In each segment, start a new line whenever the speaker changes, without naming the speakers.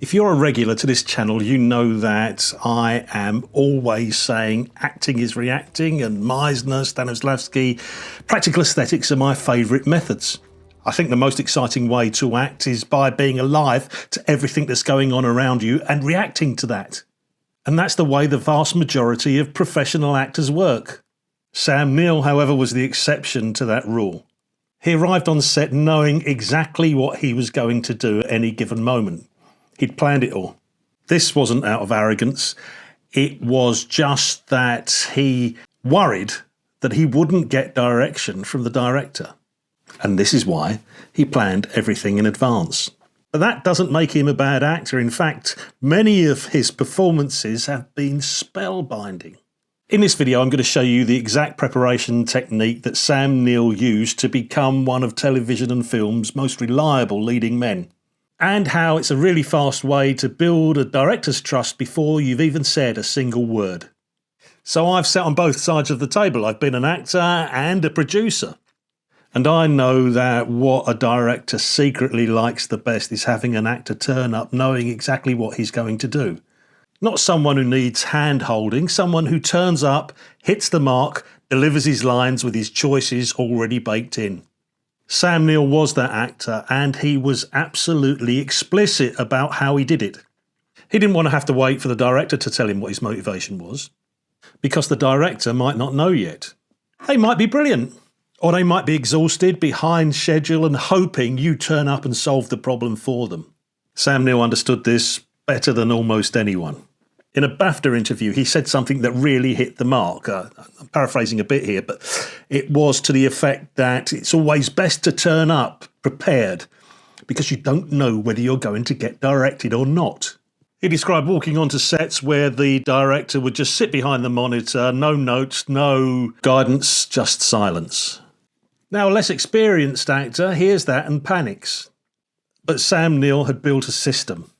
If you're a regular to this channel, you know that I am always saying acting is reacting and Meisner, Stanislavski, practical aesthetics are my favourite methods. I think the most exciting way to act is by being alive to everything that's going on around you and reacting to that. And that's the way the vast majority of professional actors work. Sam Neill, however, was the exception to that rule. He arrived on set knowing exactly what he was going to do at any given moment. He'd planned it all. This wasn't out of arrogance. It was just that he worried that he wouldn't get direction from the director. And this is why he planned everything in advance. But that doesn't make him a bad actor. In fact, many of his performances have been spellbinding. In this video, I'm going to show you the exact preparation technique that Sam Neill used to become one of television and film's most reliable leading men, and how it's a really fast way to build a director's trust before you've even said a single word. So I've sat on both sides of the table. I've been an actor and a producer. And I know that what a director secretly likes the best is having an actor turn up knowing exactly what he's going to do. Not someone who needs hand-holding, someone who turns up, hits the mark, delivers his lines with his choices already baked in. Sam Neill was that actor, and he was absolutely explicit about how he did it. He didn't want to have to wait for the director to tell him what his motivation was, because the director might not know yet. They might be brilliant, or they might be exhausted, behind schedule, and hoping you turn up and solve the problem for them. Sam Neill understood this better than almost anyone. In a BAFTA interview, he said something that really hit the mark. I'm paraphrasing a bit here, but it was to the effect that it's always best to turn up prepared because you don't know whether you're going to get directed or not. He described walking onto sets where the director would just sit behind the monitor, no notes, no guidance, just silence. Now, a less experienced actor hears that and panics. But Sam Neill had built a system.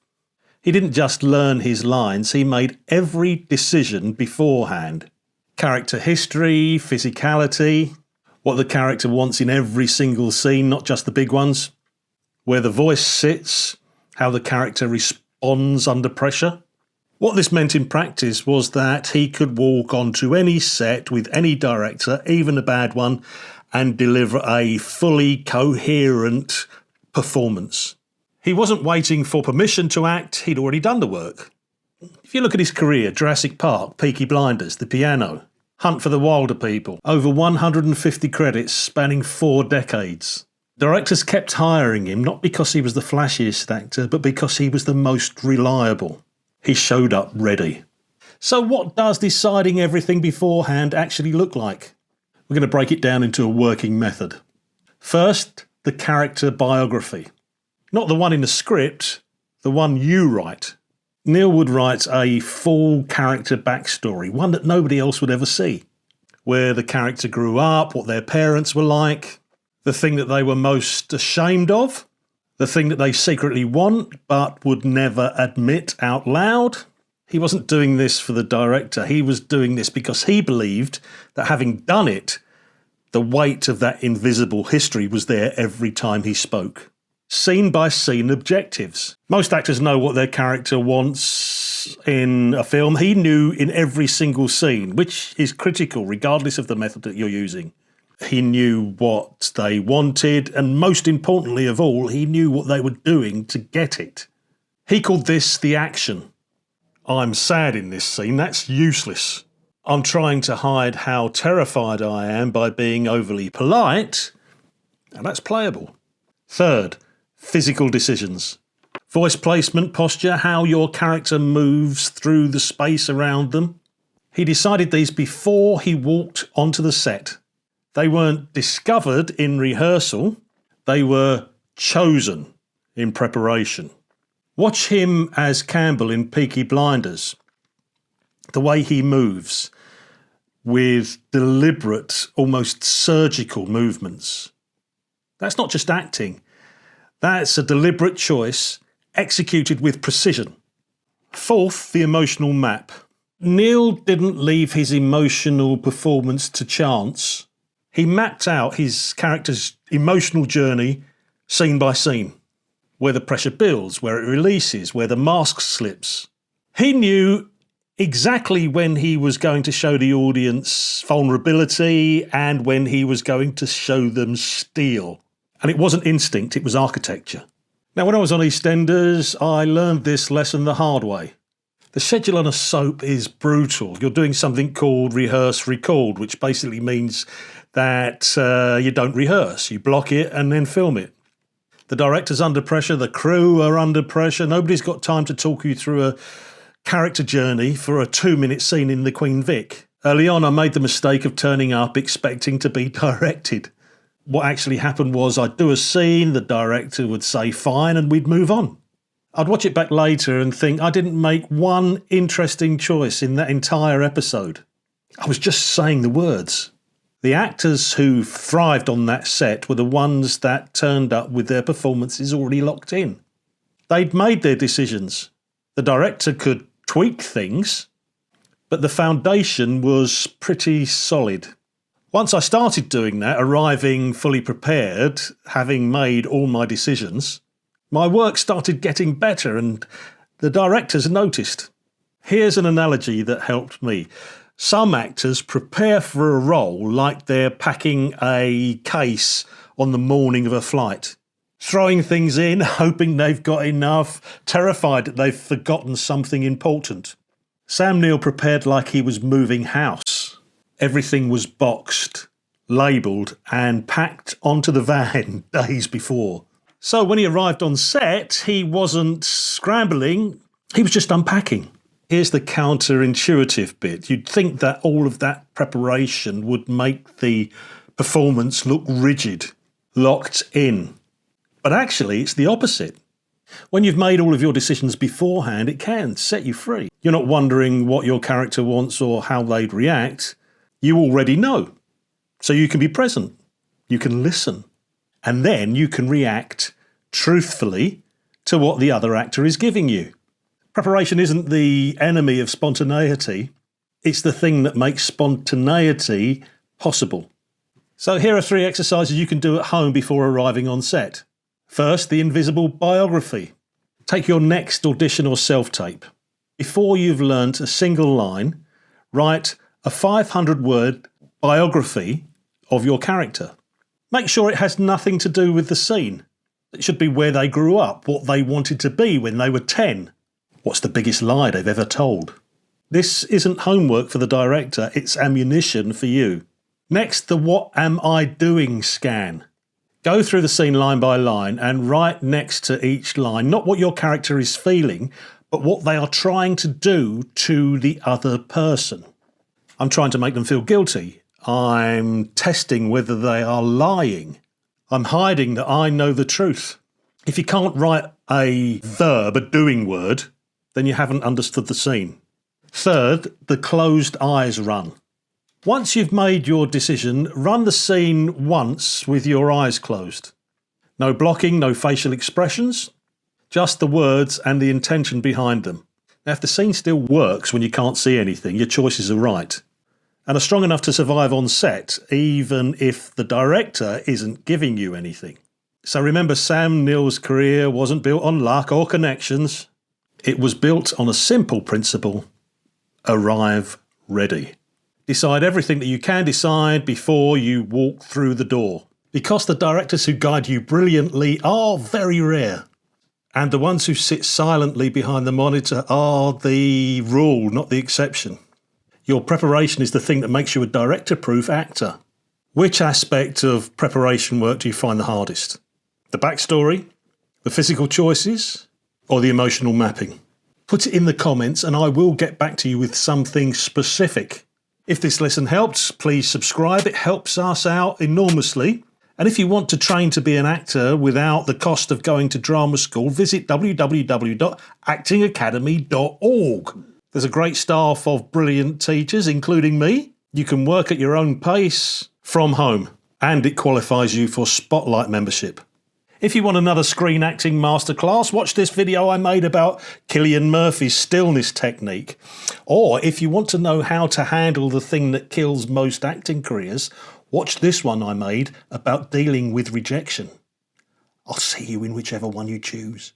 He didn't just learn his lines, he made every decision beforehand. Character history, physicality, what the character wants in every single scene, not just the big ones, where the voice sits, how the character responds under pressure. What this meant in practice was that he could walk onto any set with any director, even a bad one, and deliver a fully coherent performance. He wasn't waiting for permission to act, he'd already done the work. If you look at his career, Jurassic Park, Peaky Blinders, The Piano, Hunt for the Wilder People, over 150 credits spanning 4 decades. Directors kept hiring him not because he was the flashiest actor, but because he was the most reliable. He showed up ready. So what does deciding everything beforehand actually look like? We're going to break it down into a working method. First, the character biography. Not the one in the script, the one you write. Neill would write a full character backstory, one that nobody else would ever see. Where the character grew up, what their parents were like, the thing that they were most ashamed of, the thing that they secretly want but would never admit out loud. He wasn't doing this for the director, he was doing this because he believed that having done it, the weight of that invisible history was there every time he spoke. Scene-by-scene objectives. Most actors know what their character wants in a film. He knew in every single scene, which is critical regardless of the method that you're using. He knew what they wanted, and most importantly of all, he knew what they were doing to get it. He called this the action. I'm sad in this scene, that's useless. I'm trying to hide how terrified I am by being overly polite, and that's playable. Third, physical decisions. Voice placement, posture, how your character moves through the space around them. He decided these before he walked onto the set. They weren't discovered in rehearsal, they were chosen in preparation. Watch him as Campbell in Peaky Blinders. The way he moves with deliberate, almost surgical movements. That's not just acting. That's a deliberate choice executed with precision. Fourth, the emotional map. Neill didn't leave his emotional performance to chance. He mapped out his character's emotional journey scene by scene. where the pressure builds, where it releases, where the mask slips. He knew exactly when he was going to show the audience vulnerability and when he was going to show them steel. And it wasn't instinct, it was architecture. Now, when I was on EastEnders, I learned this lesson the hard way. The schedule on a soap is brutal. You're doing something called rehearse record, which basically means that you don't rehearse. You block it and then film it. The director's under pressure, the crew are under pressure. Nobody's got time to talk you through a character journey for a 2-minute scene in the Queen Vic. Early on, I made the mistake of turning up expecting to be directed. What actually happened was I'd do a scene, the director would say fine, and we'd move on. I'd watch it back later and think I didn't make one interesting choice in that entire episode. I was just saying the words. The actors who thrived on that set were the ones that turned up with their performances already locked in. They'd made their decisions. The director could tweak things, but the foundation was pretty solid. Once I started doing that, arriving fully prepared, having made all my decisions, my work started getting better and the directors noticed. Here's an analogy that helped me. Some actors prepare for a role like they're packing a case on the morning of a flight, throwing things in, hoping they've got enough, terrified that they've forgotten something important. Sam Neill prepared like he was moving house. Everything was boxed, labelled and packed onto the van days before. So when he arrived on set, he wasn't scrambling, he was just unpacking. Here's the counterintuitive bit. You'd think that all of that preparation would make the performance look rigid, locked in. But actually, it's the opposite. When you've made all of your decisions beforehand, it can set you free. You're not wondering what your character wants or how they'd react. You already know. So you can be present. You can listen. And then you can react truthfully to what the other actor is giving you. Preparation isn't the enemy of spontaneity. It's the thing that makes spontaneity possible. So here are 3 exercises you can do at home before arriving on set. First, the invisible biography. Take your next audition or self-tape. Before you've learnt a single line, write a 500-word biography of your character. Make sure it has nothing to do with the scene. It should be where they grew up, what they wanted to be when they were 10. What's the biggest lie they've ever told? This isn't homework for the director, it's ammunition for you. Next, the what am I doing scan. Go through the scene line by line and write next to each line not what your character is feeling, but what they are trying to do to the other person. I'm trying to make them feel guilty. I'm testing whether they are lying. I'm hiding that I know the truth. If you can't write a verb, a doing word, then you haven't understood the scene. Third, the closed eyes run. Once you've made your decision, run the scene once with your eyes closed. No blocking, no facial expressions, just the words and the intention behind them. Now, if the scene still works when you can't see anything, your choices are right and are strong enough to survive on set, even if the director isn't giving you anything. So remember, Sam Neill's career wasn't built on luck or connections. It was built on a simple principle: arrive ready. Decide everything that you can decide before you walk through the door. Because the directors who guide you brilliantly are very rare. And the ones who sit silently behind the monitor are the rule, not the exception. Your preparation is the thing that makes you a director-proof actor. Which aspect of preparation work do you find the hardest? The backstory, the physical choices, or the emotional mapping? Put it in the comments and I will get back to you with something specific. If this lesson helped, please subscribe. It helps us out enormously. And if you want to train to be an actor without the cost of going to drama school, visit www.actingacademy.org. There's a great staff of brilliant teachers, including me. You can work at your own pace from home, and it qualifies you for Spotlight membership. If you want another screen acting masterclass, watch this video I made about Cillian Murphy's stillness technique. Or if you want to know how to handle the thing that kills most acting careers, watch this one I made about dealing with rejection. I'll see you in whichever one you choose.